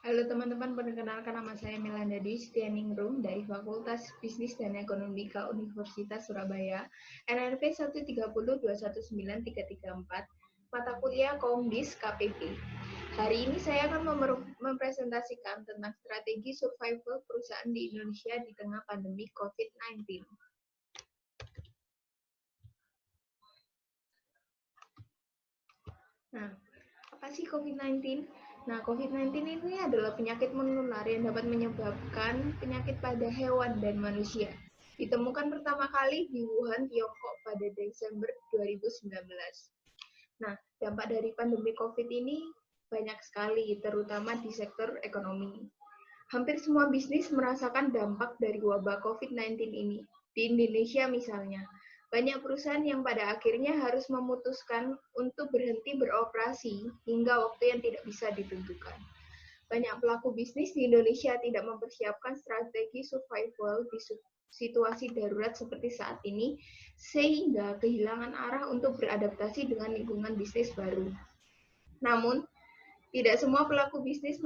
Halo teman-teman, perkenalkan nama saya Melanda Dwi Setianingrum dari Fakultas Bisnis dan Ekonomika Universitas Surabaya, NRP 130219334, mata kuliah Komdis KPP. Hari ini saya akan mempresentasikan tentang strategi survival perusahaan di Indonesia di tengah pandemi COVID-19. Nah, apa sih COVID-19? Nah, COVID-19 ini adalah penyakit menular yang dapat menyebabkan penyakit pada hewan dan manusia. Ditemukan pertama kali di Wuhan, Tiongkok pada Desember 2019. Nah, dampak dari pandemi COVID ini banyak sekali, terutama di sektor ekonomi. Hampir semua bisnis merasakan dampak dari wabah COVID-19 ini. Di Indonesia misalnya, banyak perusahaan yang pada akhirnya harus memutuskan untuk berhenti beroperasi hingga waktu yang tidak bisa ditentukan. Banyak pelaku bisnis di Indonesia tidak mempersiapkan strategi survival di situasi darurat seperti saat ini, sehingga kehilangan arah untuk beradaptasi dengan lingkungan bisnis baru. Namun, tidak semua pelaku bisnis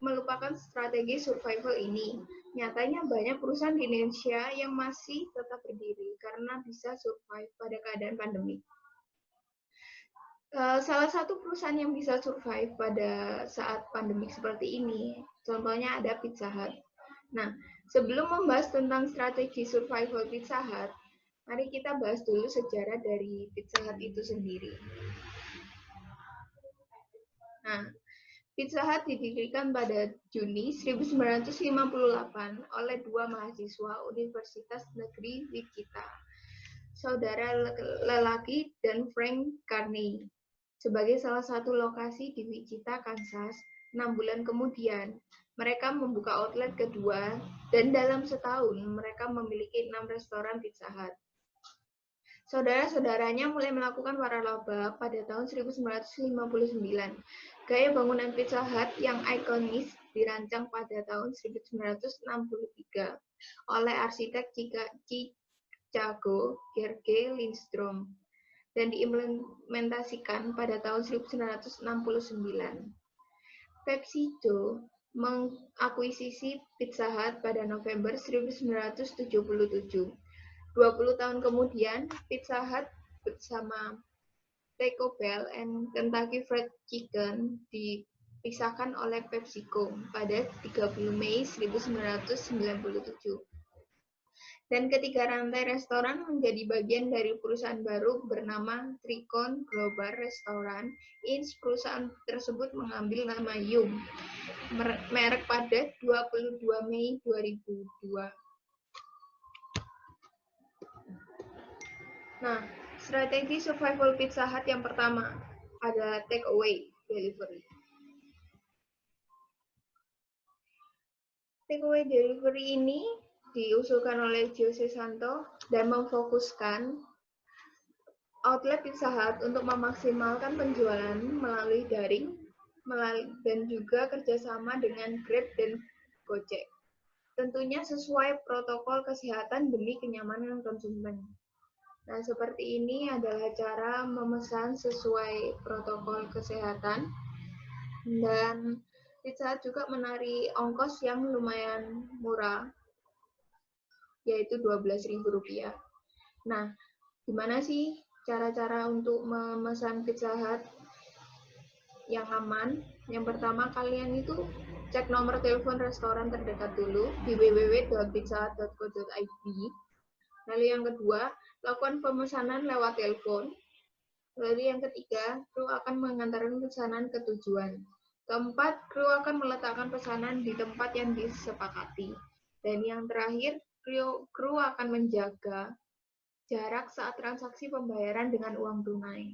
melupakan strategi survival ini. Nyatanya banyak perusahaan di Indonesia yang masih tetap berdiri karena bisa survive pada keadaan pandemi. Salah satu perusahaan yang bisa survive pada saat pandemi seperti ini, contohnya ada Pizza Hut. Nah, sebelum membahas tentang strategi survival Pizza Hut, mari kita bahas dulu sejarah dari Pizza Hut itu sendiri. Nah, Pizza Hut didirikan pada Juni 1958 oleh dua mahasiswa Universitas Negeri Wichita, saudara lelaki dan Frank Carney, sebagai salah satu lokasi di Wichita, Kansas. 6 bulan kemudian, mereka membuka outlet kedua, dan dalam setahun mereka memiliki 6 restoran Pizza Hut. Saudara-saudaranya mulai melakukan waralaba pada tahun 1959. Gaya bangunan Pizza Hut yang ikonis dirancang pada tahun 1963 oleh arsitek Chicago Gerge Lindstrom dan diimplementasikan pada tahun 1969. PepsiCo mengakuisisi Pizza Hut pada November 1977. 20 tahun kemudian, Pizza Hut bersama Taco Bell and Kentucky Fried Chicken dipisahkan oleh PepsiCo pada 30 Mei 1997. Dan ketiga rantai restoran menjadi bagian dari perusahaan baru bernama Tricon Global Restaurant Inc. Perusahaan tersebut mengambil nama Yum, merek pada 22 Mei 2002. Nah, strategi survival Pizza Hut yang pertama adalah take away delivery. Take away delivery ini diusulkan oleh Jose Santo dan memfokuskan outlet Pizza Hut untuk memaksimalkan penjualan melalui daring dan juga kerjasama dengan Grab dan Gojek. Tentunya sesuai protokol kesehatan demi kenyamanan konsumen. Nah, seperti ini adalah cara memesan sesuai protokol kesehatan, dan Pizza Hut juga menarik ongkos yang lumayan murah, yaitu Rp12.000. Nah, gimana sih cara-cara untuk memesan Pizza Hut yang aman? Yang pertama, kalian itu cek nomor telepon restoran terdekat dulu di www.pizzahut.co.id. Lalu yang kedua, lakukan pemesanan lewat telepon. Lalu yang ketiga, kru akan mengantarkan pesanan ke tujuan. Keempat, kru akan meletakkan pesanan di tempat yang disepakati. Dan yang terakhir, kru akan menjaga jarak saat transaksi pembayaran dengan uang tunai.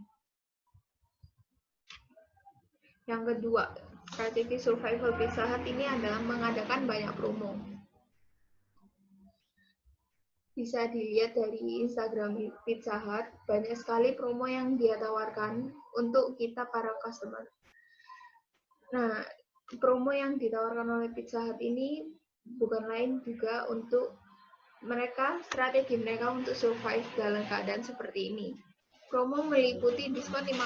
Yang kedua, strategi survival Pizza Hut ini adalah mengadakan banyak promo. Bisa dilihat dari Instagram Pizza Hut, banyak sekali promo yang dia tawarkan untuk kita para customer. Nah, promo yang ditawarkan oleh Pizza Hut ini bukan lain juga untuk strategi mereka untuk survive dalam keadaan seperti ini. Promo meliputi diskon 50%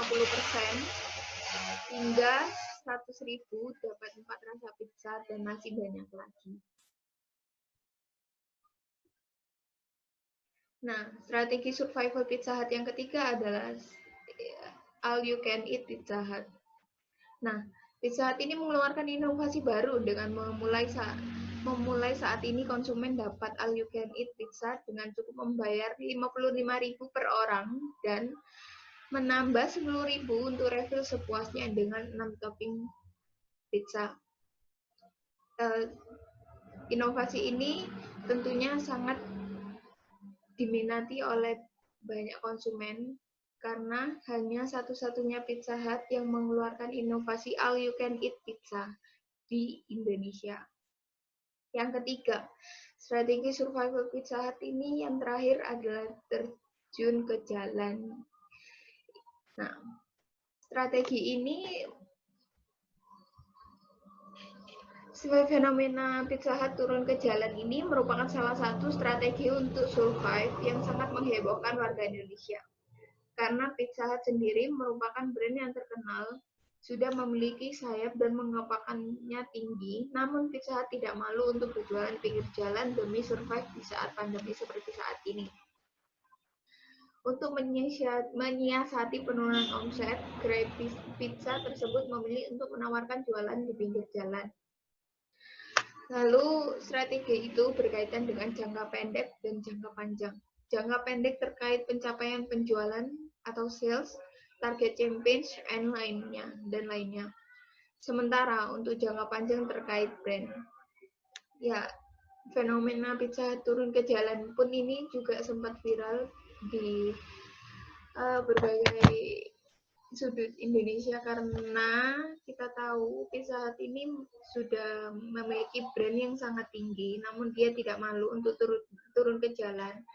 hingga 100.000 dapat 4 rasa pizza dan masih banyak lagi. Nah, strategi survival Pizza Hut yang ketiga adalah all you can eat Pizza Hut. Nah, Pizza Hut ini mengeluarkan inovasi baru dengan memulai saat ini konsumen dapat all you can eat pizza dengan cukup membayar 55.000 per orang dan menambah 10.000 untuk refill sepuasnya dengan 6 topping pizza. Inovasi ini tentunya sangat diminati oleh banyak konsumen karena hanya satu-satunya Pizza Hut yang mengeluarkan inovasi all you can eat pizza di Indonesia. Yang ketiga, strategi survival Pizza Hut ini yang terakhir adalah terjun ke jalan. Nah, strategi ini fenomena Pizza Hut turun ke jalan ini merupakan salah satu strategi untuk survive yang sangat menghebohkan warga Indonesia. Karena Pizza Hut sendiri merupakan brand yang terkenal, sudah memiliki sayap dan mengepakannya tinggi, namun Pizza Hut tidak malu untuk berjualan pinggir jalan demi survive di saat pandemi seperti saat ini. Untuk menyiasati penurunan omset, Grab Pizza tersebut memilih untuk menawarkan jualan di pinggir jalan. Lalu strategi itu berkaitan dengan jangka pendek dan jangka panjang. Jangka pendek terkait pencapaian penjualan atau sales, target campaign, dan lainnya. Sementara untuk jangka panjang terkait brand. Ya, fenomena pizza turun ke jalan pun ini juga sempat viral di berbagai sudut Indonesia karena kita tahu Pizza Hut ini sudah memiliki brand yang sangat tinggi, namun dia tidak malu untuk turun ke jalan.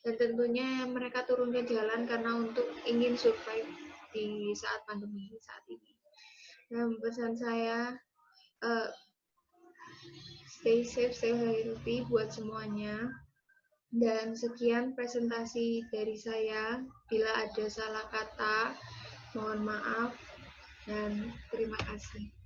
Dan tentunya mereka turun ke jalan karena untuk ingin survive di saat pandemi saat ini. Dan pesan saya, stay safe, stay healthy buat semuanya. Dan sekian presentasi dari saya. Bila ada salah kata, mohon maaf dan terima kasih.